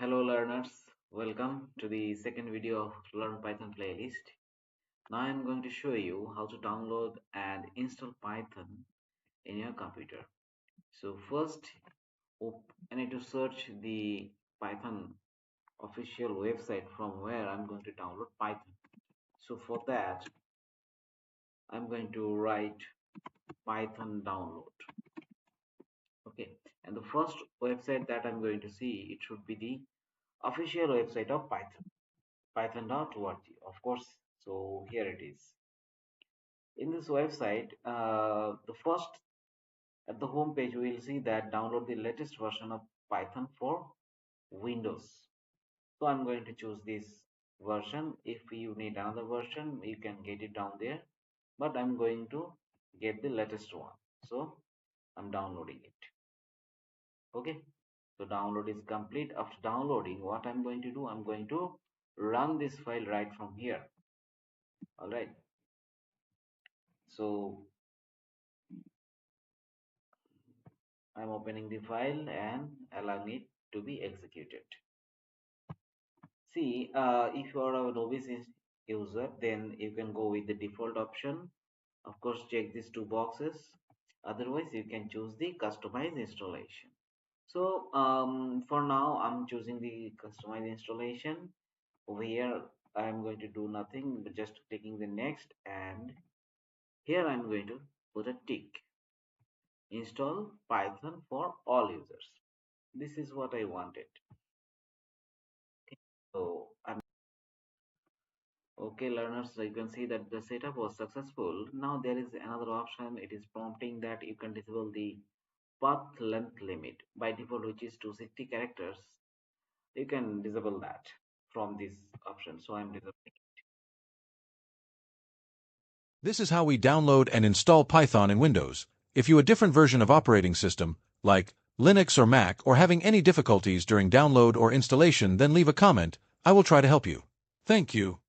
Hello learners, welcome to the second video of Learn Python playlist. Now I am going to show you how to download and install Python in your computer. So first I need to search the Python official website from where I'm going to download Python. So for that I'm going to write Python download. Okay, and the first website that I'm going to see, it should be the official website of Python. Python.org, of course. So here it is. In this website, the first at the home page, we will see that download the latest version of Python for Windows. So I'm going to choose this version. If you need another version, you can get it down there, but I'm going to get the latest one. So I'm downloading it. Okay, so download is complete. After downloading, what I'm going to do, I'm going to run this file right from here. All right, so I'm opening the file and allowing it to be executed. See, if you are a novice user, then you can go with the default option. Of course, check these two boxes. Otherwise, you can choose the customize installation. So for now, I'm choosing the customize installation. Over here, I'm going to do nothing but just clicking the next, and here I'm going to put a tick. Install Python for all users. This is what I wanted. So I'm okay, learners. So you can see that the setup was successful. Now there is another option. It is prompting that you can disable the path length limit by default, which is 260 characters. You can disable that from this option. So I'm disabling. This is how we download and install Python in Windows. If you have a different version of operating system, like Linux or Mac, or having any difficulties during download or installation, then leave a comment. I will try to help you. Thank you.